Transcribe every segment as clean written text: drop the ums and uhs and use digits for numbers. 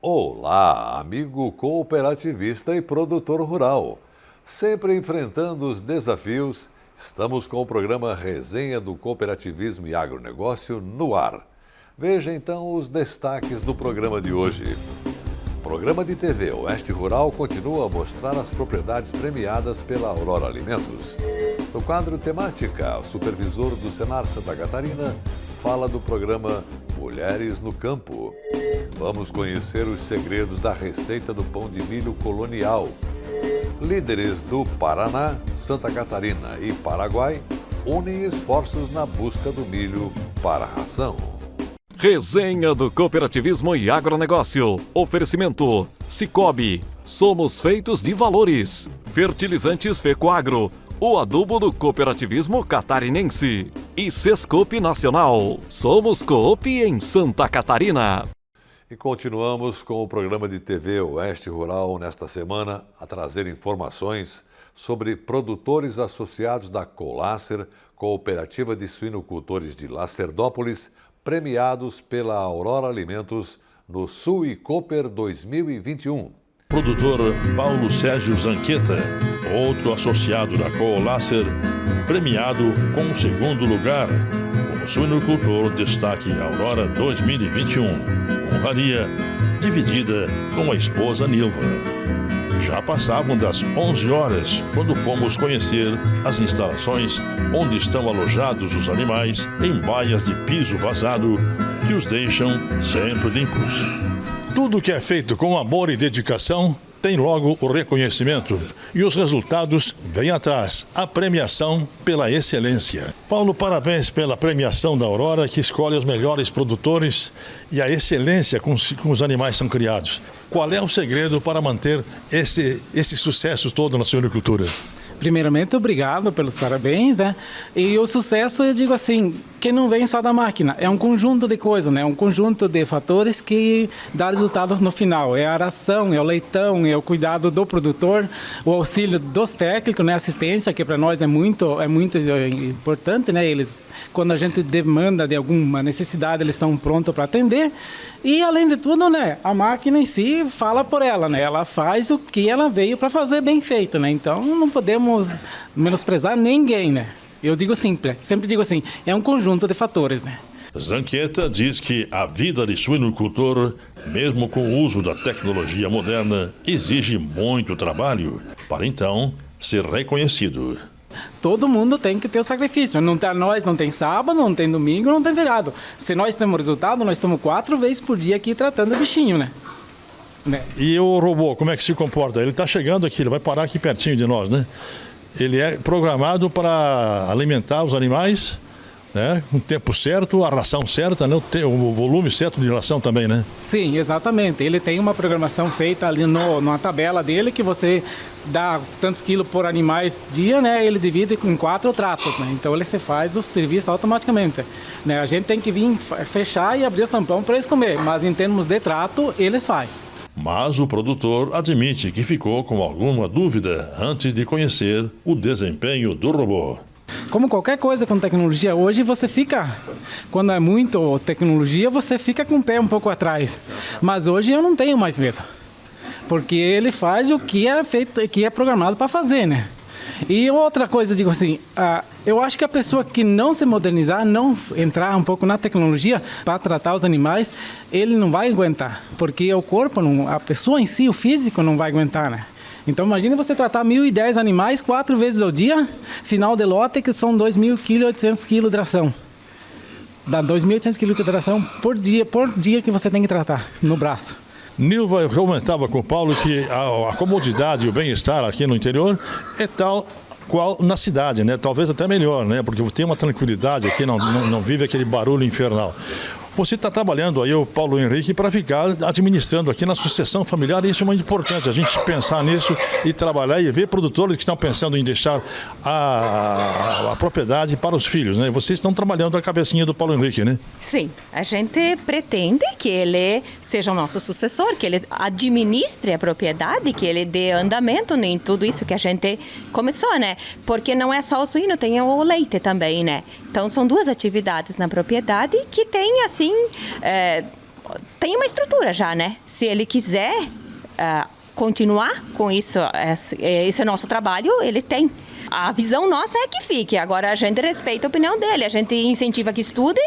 Olá, amigo cooperativista e produtor rural. Sempre enfrentando os desafios, estamos com o programa Resenha do Cooperativismo e Agronegócio no ar. Veja então os destaques do programa de hoje. O programa de TV Oeste Rural continua a mostrar as propriedades premiadas pela Aurora Alimentos. No quadro Temática, o supervisor do Senar Santa Catarina fala do programa Mulheres no Campo. Vamos conhecer os segredos da receita do pão de milho colonial. Líderes do Paraná, Santa Catarina e Paraguai unem esforços na busca do milho para a ração. Resenha do Cooperativismo e Agronegócio. Oferecimento Sicoob. Somos feitos de valores. Fertilizantes Fecoagro. O adubo do cooperativismo catarinense. E Sescope Nacional. Somos Coop em Santa Catarina. E continuamos com o programa de TV Oeste Rural nesta semana a trazer informações sobre produtores associados da Colácer, Cooperativa de Suinocultores de Lacerdópolis, premiados pela Aurora Alimentos no Suicooper 2021. Produtor Paulo Sérgio Zanqueta, outro associado da Colácer, premiado com o segundo lugar. Como suinocultor, destaque Aurora 2021. Honraria dividida com a esposa Nilva. Já passavam das 11 horas quando fomos conhecer as instalações onde estão alojados os animais em baias de piso vazado que os deixam sempre limpos. Tudo que é feito com amor e dedicação tem logo o reconhecimento e os resultados vêm atrás, a premiação pela excelência. Paulo, parabéns pela premiação da Aurora, que escolhe os melhores produtores e a excelência com os animais são criados. Qual é o segredo para manter esse sucesso todo na suinocultura? Primeiramente, obrigado pelos parabéns, né? E o sucesso, eu digo assim, que não vem só da máquina, é um conjunto de coisas, né? Um conjunto de fatores que dá resultados no final. É a aração, é o leitão, é o cuidado do produtor, o auxílio dos técnicos, né? Assistência, que para nós é muito importante, né? Eles, quando a gente demanda de alguma necessidade, eles estão prontos para atender. E, além de tudo, né? A máquina em si fala por ela, né? Ela faz o que ela veio para fazer bem feito, né? Então, não podemos menosprezar ninguém, né? Eu digo sempre digo assim, é um conjunto de fatores, né? Zanqueta diz que a vida de suinocultor, mesmo com o uso da tecnologia moderna, exige muito trabalho para então ser reconhecido. Todo mundo tem que ter o sacrifício. Nós não tem sábado, não tem domingo, não tem feriado. Se nós temos resultado, nós estamos 4 vezes por dia aqui tratando o bichinho, né? E o robô, como é que se comporta? Ele está chegando aqui, ele vai parar aqui pertinho de nós, né? Ele é programado para alimentar os animais, né? Com o tempo certo, a ração certa, né? O volume certo de ração também, né? Sim, exatamente. Ele tem uma programação feita ali numa tabela dele que você dá tantos quilos por animais dia, né? Ele divide em 4 tratos, né? Então ele se faz o serviço automaticamente, né? A gente tem que vir fechar e abrir os tampão para eles comer, mas em termos de trato, eles fazem. Mas o produtor admite que ficou com alguma dúvida antes de conhecer o desempenho do robô. Como qualquer coisa com tecnologia, hoje você fica, quando é muito tecnologia, você fica com o pé um pouco atrás. Mas hoje eu não tenho mais medo, porque ele faz o que é feito, que é programado para fazer, né? E outra coisa, digo assim, eu acho que a pessoa que não se modernizar, não entrar um pouco na tecnologia para tratar os animais, ele não vai aguentar, porque o corpo, a pessoa em si, o físico não vai aguentar, né? Então imagine você tratar 1.010 animais 4 vezes ao dia, final de lote, que são 2.800 kg de ração. Dá 2.800 kg de ração por dia que você tem que tratar no braço. Nilva, eu comentava com o Paulo que a comodidade e o bem-estar aqui no interior é tal qual na cidade, né? Talvez até melhor, né? Porque tem uma tranquilidade aqui, não vive aquele barulho infernal. Você está trabalhando aí, o Paulo Henrique, para ficar administrando aqui na sucessão familiar, e isso é muito importante, a gente pensar nisso e trabalhar e ver produtores que estão pensando em deixar a propriedade para os filhos, né? Vocês estão trabalhando a cabecinha do Paulo Henrique, né? Sim, a gente pretende que ele seja o nosso sucessor, que ele administre a propriedade, que ele dê andamento em tudo isso que a gente começou, né? Porque não é só o suíno, tem o leite também, né? Então são 2 atividades na propriedade que tem, assim, tem uma estrutura já, né? Se ele quiser continuar com isso, esse nosso trabalho, ele tem. A visão nossa é que fique. Agora a gente respeita a opinião dele, a gente incentiva que estude.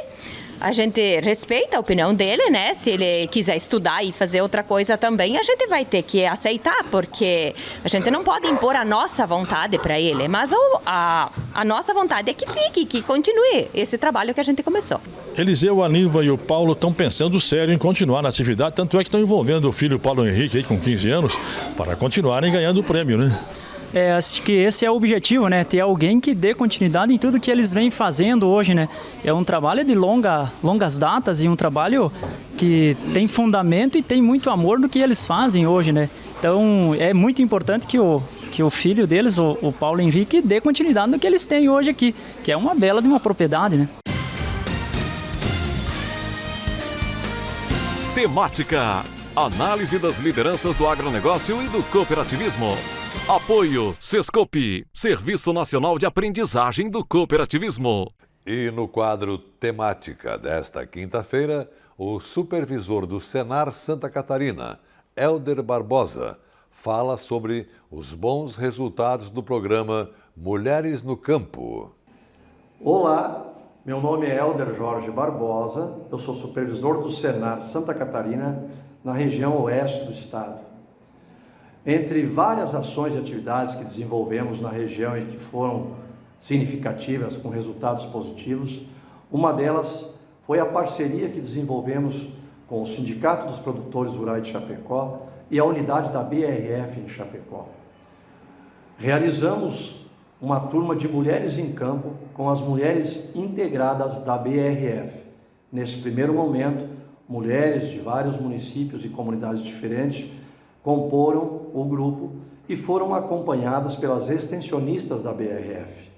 A gente respeita a opinião dele, né? Se ele quiser estudar e fazer outra coisa também, a gente vai ter que aceitar, porque a gente não pode impor a nossa vontade para ele, mas a nossa vontade é que fique, que continue esse trabalho que a gente começou. Eliseu, a Nilva e o Paulo estão pensando sério em continuar na atividade, tanto é que estão envolvendo o filho Paulo Henrique, aí, com 15 anos, para continuarem ganhando o prêmio, né? Acho que esse é o objetivo, né? Ter alguém que dê continuidade em tudo que eles vêm fazendo hoje, né? É um trabalho de longas datas e um trabalho que tem fundamento e tem muito amor no que eles fazem hoje, né? Então, é muito importante que o filho deles, o Paulo Henrique, dê continuidade no que eles têm hoje aqui, que é uma bela de uma propriedade, né? Temática: análise das lideranças do agronegócio e do cooperativismo. Apoio Sescope, Serviço Nacional de Aprendizagem do Cooperativismo. E no quadro Temática desta quinta-feira, o supervisor do Senar Santa Catarina, Hélder Barbosa, fala sobre os bons resultados do programa Mulheres no Campo. Olá, meu nome é Hélder Jorge Barbosa, eu sou supervisor do Senar Santa Catarina, na região oeste do estado. Entre várias ações e atividades que desenvolvemos na região e que foram significativas, com resultados positivos, uma delas foi a parceria que desenvolvemos com o Sindicato dos Produtores Rurais de Chapecó e a unidade da BRF em Chapecó. Realizamos uma turma de mulheres em campo com as mulheres integradas da BRF. Nesse primeiro momento, mulheres de vários municípios e comunidades diferentes comporam o grupo e foram acompanhadas pelas extensionistas da BRF.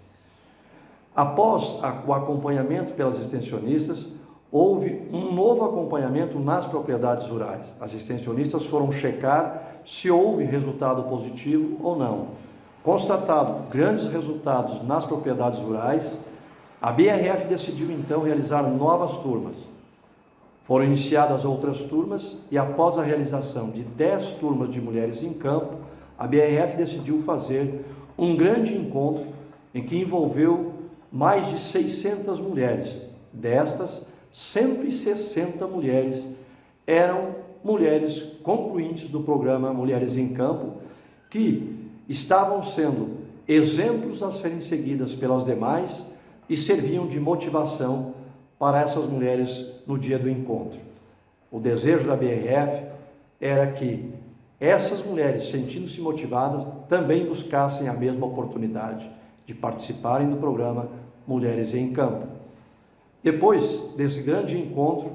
Após o acompanhamento pelas extensionistas, houve um novo acompanhamento nas propriedades rurais. As extensionistas foram checar se houve resultado positivo ou não. Constatado grandes resultados nas propriedades rurais, a BRF decidiu então realizar novas turmas. Foram iniciadas outras turmas e após a realização de 10 turmas de mulheres em campo, a BRF decidiu fazer um grande encontro em que envolveu mais de 600 mulheres. Destas, 160 mulheres eram mulheres concluintes do programa Mulheres em Campo, que estavam sendo exemplos a serem seguidas pelas demais e serviam de motivação para essas mulheres no dia do encontro. O desejo da BRF era que essas mulheres, sentindo-se motivadas, também buscassem a mesma oportunidade de participarem do programa Mulheres em Campo. Depois desse grande encontro,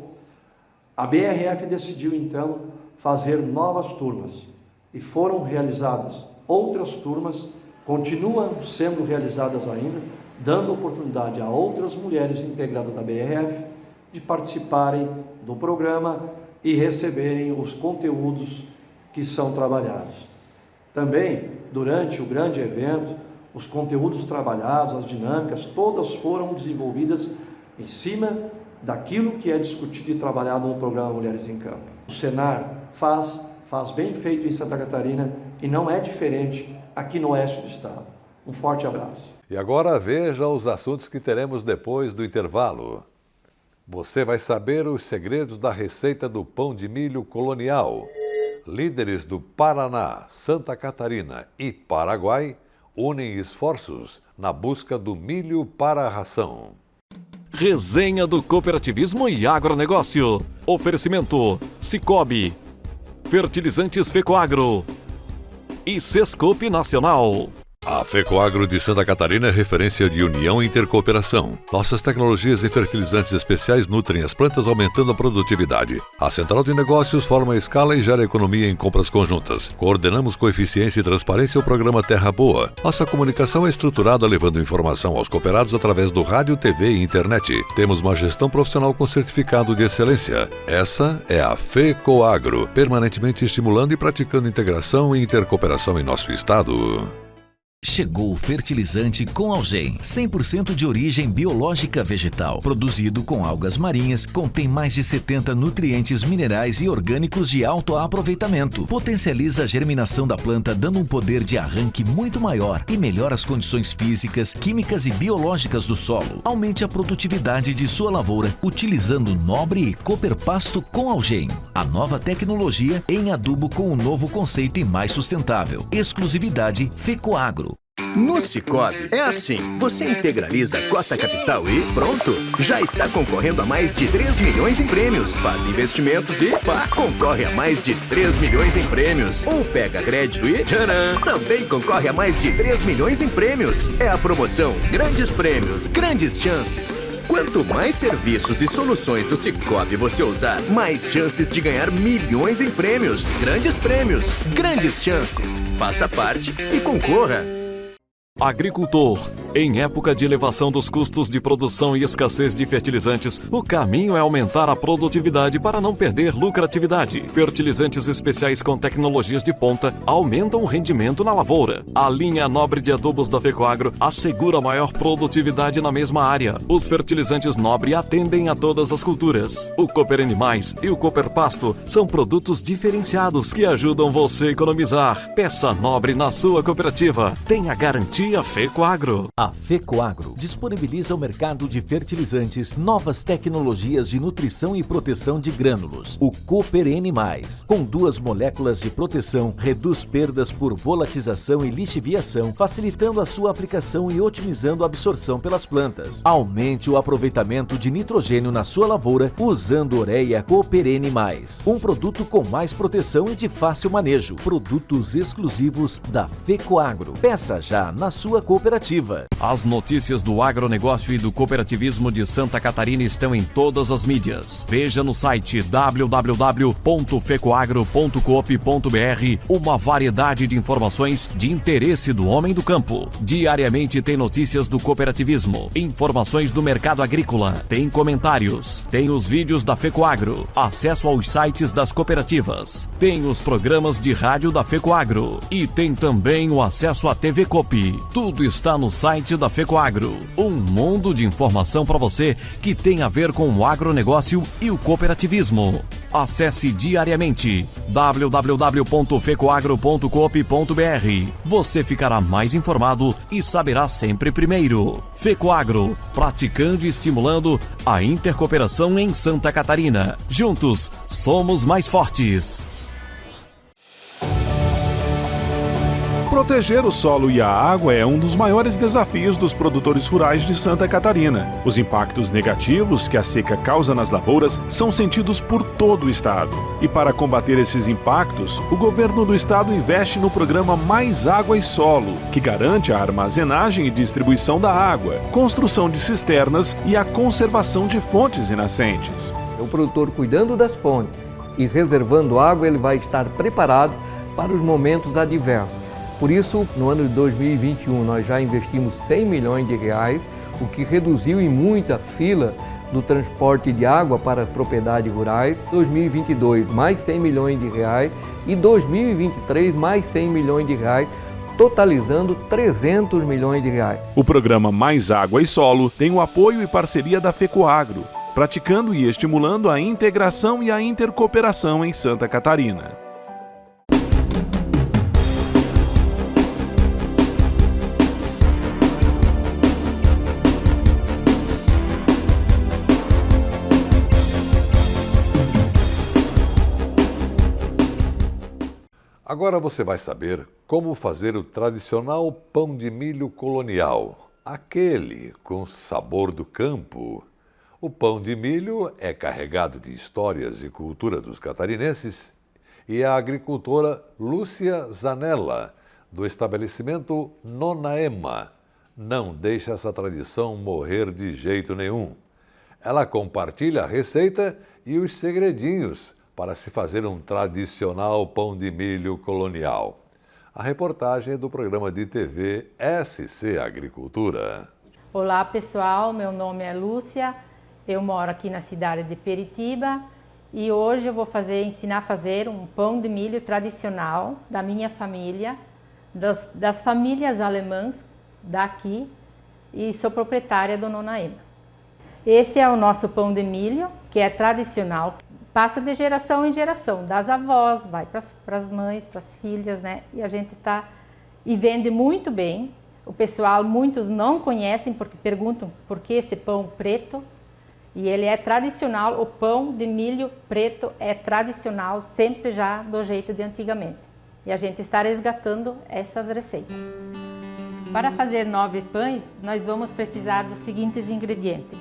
a BRF decidiu então fazer novas turmas e foram realizadas outras turmas, continuam sendo realizadas ainda, dando oportunidade a outras mulheres integradas da BRF de participarem do programa e receberem os conteúdos que são trabalhados. Também, durante o grande evento, os conteúdos trabalhados, as dinâmicas, todas foram desenvolvidas em cima daquilo que é discutido e trabalhado no programa Mulheres em Campo. O Senar faz bem feito em Santa Catarina e não é diferente aqui no oeste do estado. Um forte abraço. E agora veja os assuntos que teremos depois do intervalo. Você vai saber os segredos da receita do pão de milho colonial. Líderes do Paraná, Santa Catarina e Paraguai unem esforços na busca do milho para a ração. Resenha do Cooperativismo e Agronegócio. Oferecimento Cicobi, Fertilizantes Fecoagro e Sescope Nacional. A Fecoagro de Santa Catarina é referência de união e intercooperação. Nossas tecnologias e fertilizantes especiais nutrem as plantas, aumentando a produtividade. A Central de Negócios forma a escala e gera economia em compras conjuntas. Coordenamos com eficiência e transparência o programa Terra Boa. Nossa comunicação é estruturada levando informação aos cooperados através do rádio, TV e internet. Temos uma gestão profissional com certificado de excelência. Essa é a Fecoagro, permanentemente estimulando e praticando integração e intercooperação em nosso estado. Chegou o fertilizante com Algem, 100% de origem biológica vegetal, produzido com algas marinhas, contém mais de 70 nutrientes minerais e orgânicos de alto aproveitamento, potencializa a germinação da planta dando um poder de arranque muito maior e melhora as condições físicas, químicas e biológicas do solo. Aumente a produtividade de sua lavoura utilizando Nobre e Cooper Pasto com Algem, a nova tecnologia em adubo com um novo conceito e mais sustentável. Exclusividade Fecoagro. No Sicoob é assim, você integraliza a cota capital e pronto, já está concorrendo a mais de 3 milhões em prêmios. Faz investimentos e pá, concorre a mais de 3 milhões em prêmios. Ou pega crédito e tcharam, também concorre a mais de 3 milhões em prêmios. É a promoção Grandes Prêmios, Grandes Chances. Quanto mais serviços e soluções do Sicoob você usar, mais chances de ganhar milhões em prêmios. Grandes prêmios, grandes chances. Faça parte e concorra. Agricultor. Em época de elevação dos custos de produção e escassez de fertilizantes, o caminho é aumentar a produtividade para não perder lucratividade. Fertilizantes especiais com tecnologias de ponta aumentam o rendimento na lavoura. A linha Nobre de adubos da Fecoagro assegura maior produtividade na mesma área. Os fertilizantes Nobre atendem a todas as culturas. O Cooper Animais e o Cooper Pasto são produtos diferenciados que ajudam você a economizar. Peça Nobre na sua cooperativa. Tenha garantia Fecoagro. A Fecoagro disponibiliza ao mercado de fertilizantes novas tecnologias de nutrição e proteção de grânulos. O Cooper N+, com 2 moléculas de proteção, reduz perdas por volatização e lixiviação, facilitando a sua aplicação e otimizando a absorção pelas plantas. Aumente o aproveitamento de nitrogênio na sua lavoura usando Ureia Cooper N+, um produto com mais proteção e de fácil manejo. Produtos exclusivos da Fecoagro. Peça já na sua cooperativa. As notícias do agronegócio e do cooperativismo de Santa Catarina estão em todas as mídias. Veja no site www.fecoagro.coop.br uma variedade de informações de interesse do homem do campo. Diariamente tem notícias do cooperativismo, informações do mercado agrícola, tem comentários, tem os vídeos da Fecoagro, acesso aos sites das cooperativas, tem os programas de rádio da Fecoagro e tem também o acesso à TV Coop. Tudo está no site da Fecoagro, um mundo de informação para você que tem a ver com o agronegócio e o cooperativismo. Acesse diariamente www.fecoagro.coop.br. Você ficará mais informado e saberá sempre primeiro. Fecoagro, praticando e estimulando a intercooperação em Santa Catarina. Juntos, somos mais fortes. Proteger o solo e a água é um dos maiores desafios dos produtores rurais de Santa Catarina. Os impactos negativos que a seca causa nas lavouras são sentidos por todo o estado. E para combater esses impactos, o governo do estado investe no programa Mais Água e Solo, que garante a armazenagem e distribuição da água, construção de cisternas e a conservação de fontes e nascentes. O produtor cuidando das fontes e reservando água, ele vai estar preparado para os momentos adversos. Por isso, no ano de 2021, nós já investimos 100 milhões de reais, o que reduziu em muito a fila do transporte de água para as propriedades rurais. 2022, mais 100 milhões de reais e 2023, mais 100 milhões de reais, totalizando 300 milhões de reais. O programa Mais Água e Solo tem o apoio e parceria da Fecoagro, praticando e estimulando a integração e a intercooperação em Santa Catarina. Agora você vai saber como fazer o tradicional pão de milho colonial, aquele com sabor do campo. O pão de milho é carregado de histórias e cultura dos catarinenses e a agricultora Lúcia Zanella, do estabelecimento Nonaema, não deixa essa tradição morrer de jeito nenhum. Ela compartilha a receita e os segredinhos para se fazer um tradicional pão de milho colonial. A reportagem é do programa de TV SC Agricultura. Olá pessoal, meu nome é Lúcia, eu moro aqui na cidade de Peritiba e hoje eu vou ensinar a fazer um pão de milho tradicional da minha família, das famílias alemãs daqui e sou proprietária do Nonaema. Esse é o nosso pão de milho, que é tradicional, passa de geração em geração, das avós, vai para as mães, para as filhas, né? E a gente e vende muito bem. O pessoal, muitos não conhecem porque perguntam por que esse pão preto. E ele é tradicional, o pão de milho preto é tradicional, sempre já do jeito de antigamente. E a gente está resgatando essas receitas. Para fazer 9 pães, nós vamos precisar dos seguintes ingredientes: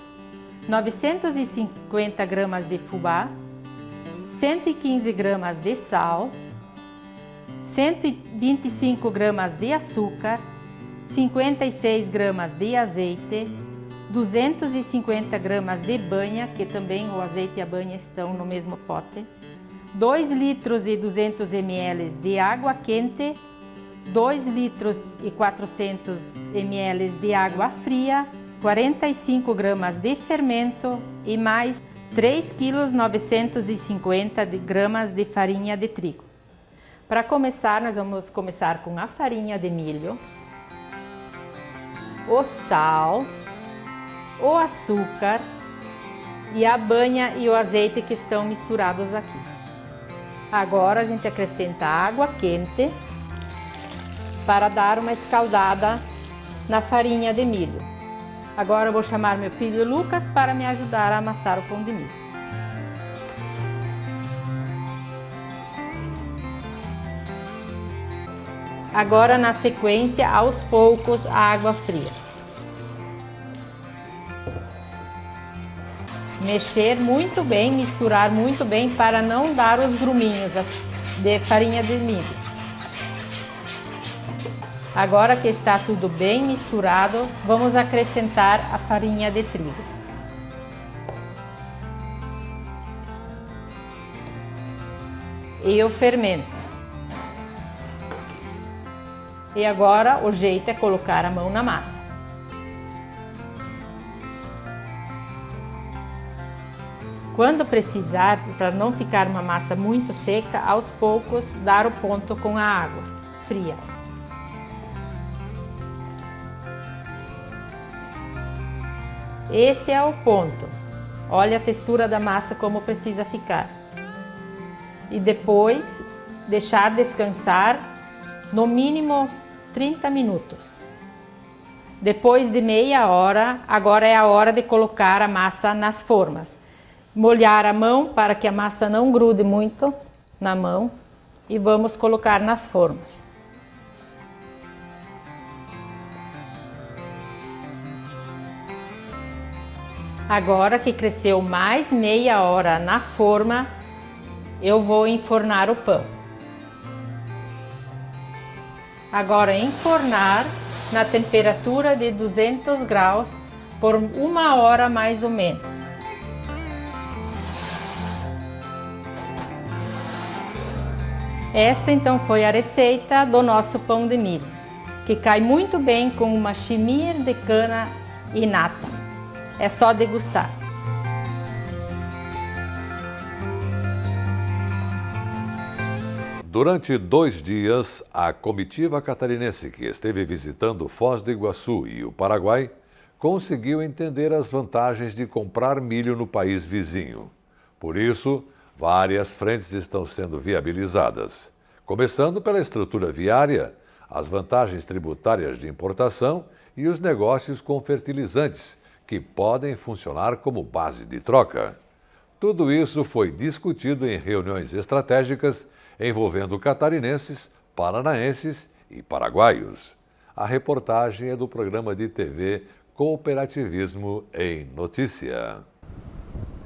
950 gramas de fubá, 115 gramas de sal, 125 gramas de açúcar, 56 gramas de azeite, 250 gramas de banha, que também o azeite e a banha estão no mesmo pote, 2 litros e 200 ml de água quente, 2 litros e 400 ml de água fria, 45 gramas de fermento e mais 3 kg 950 gramas de farinha de trigo. Para começar, nós vamos começar com a farinha de milho, o sal, o açúcar e a banha e o azeite que estão misturados aqui. Agora a gente acrescenta água quente para dar uma escaldada na farinha de milho. Agora eu vou chamar meu filho Lucas para me ajudar a amassar o pão de milho. Agora, na sequência, aos poucos, a água fria. Mexer muito bem, misturar muito bem para não dar os gruminhos de farinha de milho. Agora que está tudo bem misturado, vamos acrescentar a farinha de trigo. E o fermento. E agora o jeito é colocar a mão na massa. Quando precisar, para não ficar uma massa muito seca, aos poucos dar o ponto com a água fria. Esse é o ponto. Olha a textura da massa como precisa ficar. E depois deixar descansar no mínimo 30 minutos. Depois de meia hora, agora é a hora de colocar a massa nas formas. Molhar a mão para que a massa não grude muito na mão e vamos colocar nas formas. Agora que cresceu mais meia hora na forma, eu vou enfornar o pão. Agora enfornar na temperatura de 200 graus por 1 hora mais ou menos. Esta então foi a receita do nosso pão de milho, que cai muito bem com uma chimir de cana e nata. É só degustar. Durante 2 dias, a comitiva catarinense que esteve visitando Foz do Iguaçu e o Paraguai conseguiu entender as vantagens de comprar milho no país vizinho. Por isso, várias frentes estão sendo viabilizadas, começando pela estrutura viária, as vantagens tributárias de importação e os negócios com fertilizantes, que podem funcionar como base de troca. Tudo isso foi discutido em reuniões estratégicas envolvendo catarinenses, paranaenses e paraguaios. A reportagem é do programa de TV Cooperativismo em Notícia.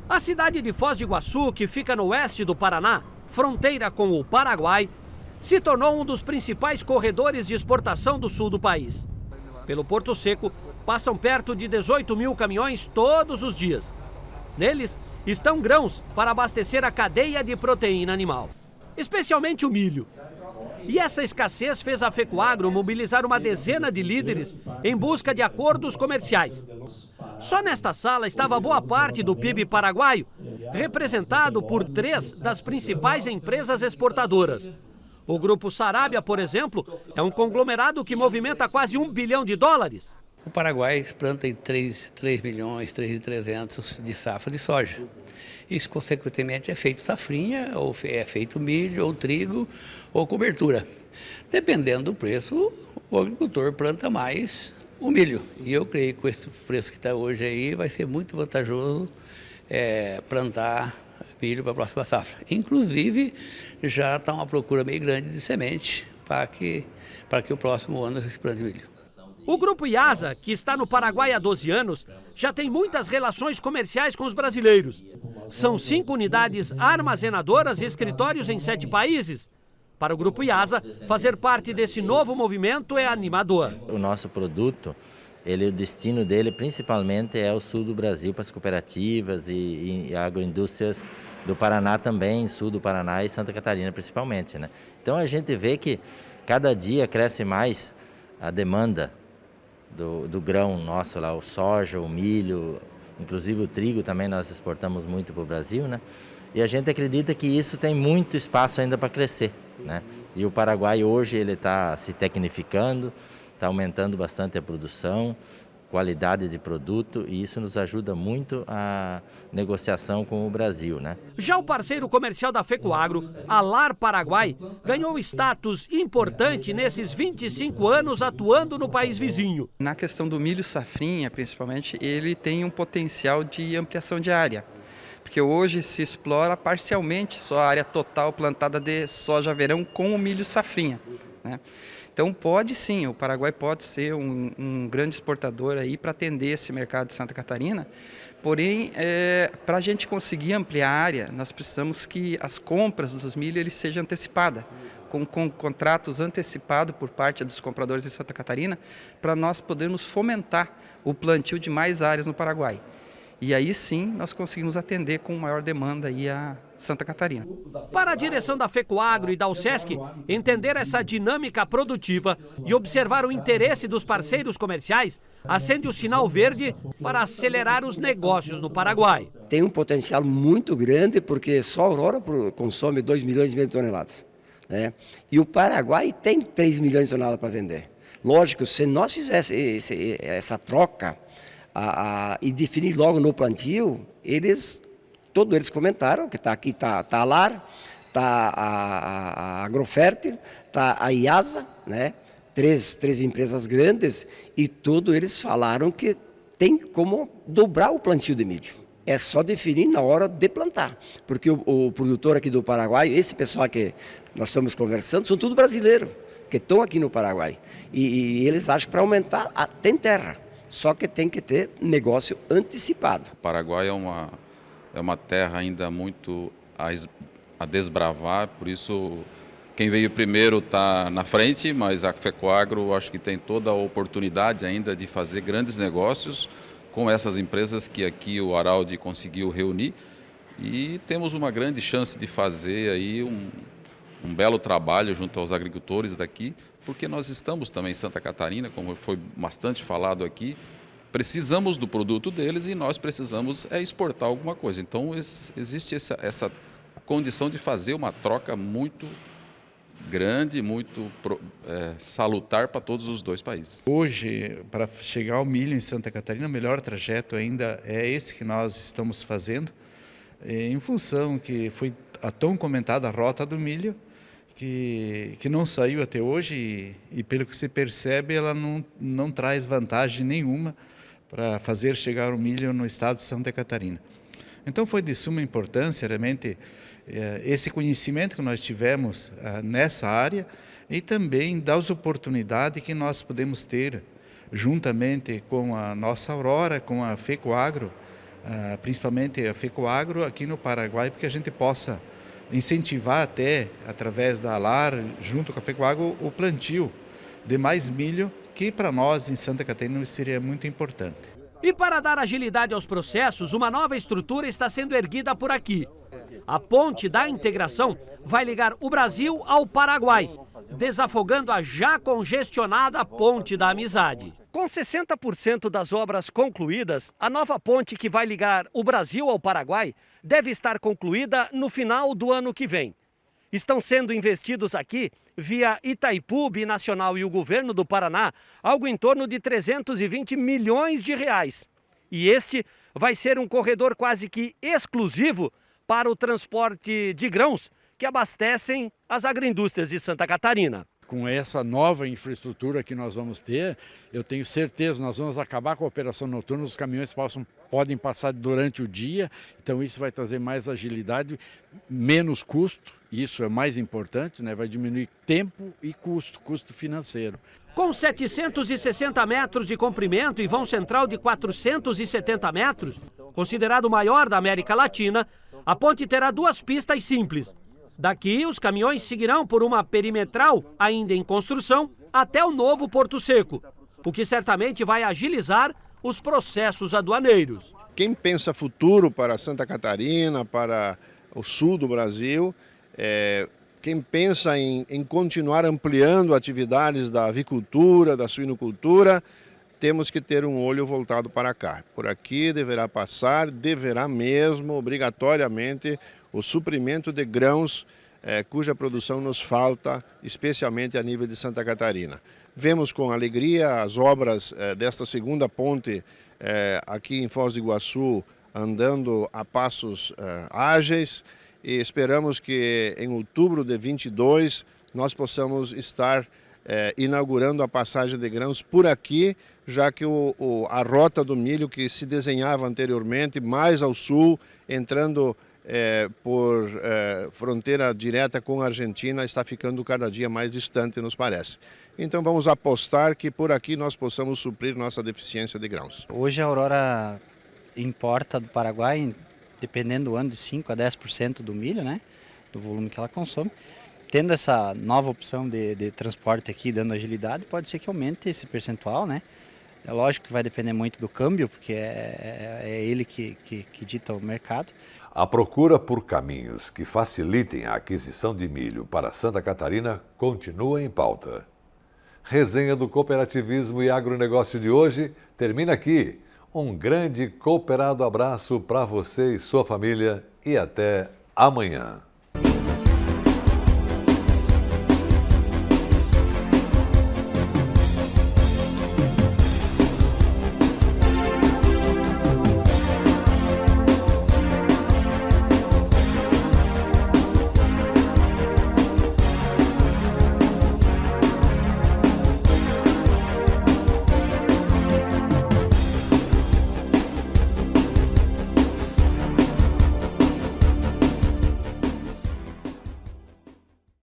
A cidade de Foz do Iguaçu, que fica no oeste do Paraná, fronteira com o Paraguai, se tornou um dos principais corredores de exportação do sul do país. Pelo Porto Seco, passam perto de 18 mil caminhões todos os dias. Neles estão grãos para abastecer a cadeia de proteína animal, especialmente o milho. E essa escassez fez a FECOAGRO mobilizar uma dezena de líderes em busca de acordos comerciais. Só nesta sala estava boa parte do PIB paraguaio, representado por 3 das principais empresas exportadoras: O Grupo Sarabia, por exemplo, é um conglomerado que movimenta quase $1 bilhão. O Paraguai planta em 3 milhões, 3.300 de safra de soja. Isso, consequentemente, é feito safrinha, ou é feito milho, ou trigo, ou cobertura. Dependendo do preço, o agricultor planta mais o milho. E eu creio que com esse preço que está hoje aí, vai ser muito vantajoso plantar milho para a próxima safra. Inclusive, já está uma procura meio grande de semente para que o próximo ano se plante milho. O Grupo IASA, que está no Paraguai há 12 anos, já tem muitas relações comerciais com os brasileiros. São 5 unidades armazenadoras e escritórios em 7 países. Para o Grupo IASA, fazer parte desse novo movimento é animador. O nosso produto, o destino dele principalmente é o sul do Brasil, para as cooperativas e agroindústrias do Paraná também, sul do Paraná e Santa Catarina principalmente, né? Então a gente vê que cada dia cresce mais a demanda do grão nosso lá, o soja, o milho, inclusive o trigo também nós exportamos muito para o Brasil, né? E a gente acredita que isso tem muito espaço ainda para crescer, né? E o Paraguai hoje ele está se tecnificando, está aumentando bastante a produção, qualidade de produto, e isso nos ajuda muito a negociação com o Brasil, né? Já o parceiro comercial da FECOAGRO, a LAR Paraguai, ganhou status importante nesses 25 anos atuando no país vizinho. Na questão do milho safrinha, principalmente, ele tem um potencial de ampliação de área, porque hoje se explora parcialmente só a área total plantada de soja verão com o milho safrinha, né? Então pode sim, o Paraguai pode ser um grande exportador aí para atender esse mercado de Santa Catarina, porém para a gente conseguir ampliar a área, nós precisamos que as compras dos milho eles sejam antecipadas, com contratos antecipados por parte dos compradores de Santa Catarina, para nós podermos fomentar o plantio de mais áreas no Paraguai. E aí sim nós conseguimos atender com maior demanda aí a Santa Catarina. Para a direção da FECOAGRO e da UCESC, entender essa dinâmica produtiva e observar o interesse dos parceiros comerciais acende o sinal verde para acelerar os negócios no Paraguai. Tem um potencial muito grande porque só a Aurora consome 2,5 milhões de toneladas, né? E o Paraguai tem 3 milhões de toneladas para vender. Lógico, se nós fizéssemos essa troca e definir logo no plantio, todos eles comentaram que está aqui, está a LAR, está a Agrofértil, está a IASA, né? Três empresas grandes, e todos eles falaram que tem como dobrar o plantio de milho. É só definir na hora de plantar, porque o produtor aqui do Paraguai, esse pessoal que nós estamos conversando, são tudo brasileiros, que estão aqui no Paraguai, e eles acham que para aumentar tem terra. Só que tem que ter negócio antecipado. O Paraguai é uma terra ainda muito a desbravar, por isso quem veio primeiro está na frente, mas a FECOAGRO acho que tem toda a oportunidade ainda de fazer grandes negócios com essas empresas que aqui o Araldi conseguiu reunir, e temos uma grande chance de fazer aí um belo trabalho junto aos agricultores daqui, porque nós estamos também em Santa Catarina, como foi bastante falado aqui, precisamos do produto deles e nós precisamos exportar alguma coisa. Então existe essa condição de fazer uma troca muito grande, muito salutar para todos os dois países. Hoje, para chegar ao milho em Santa Catarina, o melhor trajeto ainda é esse que nós estamos fazendo, em função que foi a tão comentada rota do milho, que não saiu até hoje e pelo que se percebe, ela não traz vantagem nenhuma para fazer chegar o milho no estado de Santa Catarina. Então foi de suma importância realmente esse conhecimento que nós tivemos nessa área, e também das oportunidades que nós podemos ter juntamente com a nossa Aurora, com a FECOAGRO, principalmente a FECOAGRO aqui no Paraguai, porque a gente possa incentivar até, através da LAR, junto com a FECOAGRO, o plantio de mais milho, que para nós em Santa Catarina seria muito importante. E para dar agilidade aos processos, uma nova estrutura está sendo erguida por aqui. A ponte da integração vai ligar o Brasil ao Paraguai, desafogando a já congestionada Ponte da Amizade. Com 60% das obras concluídas, a nova ponte que vai ligar o Brasil ao Paraguai deve estar concluída no final do ano que vem. Estão sendo investidos aqui, via Itaipu, Binacional e o governo do Paraná, algo em torno de 320 milhões de reais. E este vai ser um corredor quase que exclusivo para o transporte de grãos que abastecem as agroindústrias de Santa Catarina. Com essa nova infraestrutura que nós vamos ter, eu tenho certeza, nós vamos acabar com a operação noturna, os caminhões podem passar durante o dia, então isso vai trazer mais agilidade, menos custo, isso é mais importante, né? Vai diminuir tempo e custo financeiro. Com 760 metros de comprimento e vão central de 470 metros, considerado o maior da América Latina, a ponte terá 2 pistas simples. Daqui, os caminhões seguirão por uma perimetral ainda em construção até o novo Porto Seco, o que certamente vai agilizar os processos aduaneiros. Quem pensa futuro para Santa Catarina, para o sul do Brasil, quem pensa em continuar ampliando atividades da avicultura, da suinocultura, temos que ter um olho voltado para cá. Por aqui deverá passar, deverá mesmo, obrigatoriamente, o suprimento de grãos cuja produção nos falta, especialmente a nível de Santa Catarina. Vemos com alegria as obras desta segunda ponte aqui em Foz do Iguaçu andando a passos ágeis e esperamos que em outubro de 22 nós possamos estar inaugurando a passagem de grãos por aqui, já que a rota do milho que se desenhava anteriormente mais ao sul, entrando por fronteira direta com a Argentina, está ficando cada dia mais distante, nos parece. Então vamos apostar que por aqui nós possamos suprir nossa deficiência de grãos. Hoje a Aurora importa do Paraguai, dependendo do ano, de 5% a 10% do milho, né? Do volume que ela consome. Tendo essa nova opção de transporte aqui, dando agilidade, pode ser que aumente esse percentual, né? É lógico que vai depender muito do câmbio, porque é ele que dita o mercado. A procura por caminhos que facilitem a aquisição de milho para Santa Catarina continua em pauta. Resenha do Cooperativismo e Agronegócio de hoje termina aqui. Um grande cooperado abraço para você e sua família e até amanhã.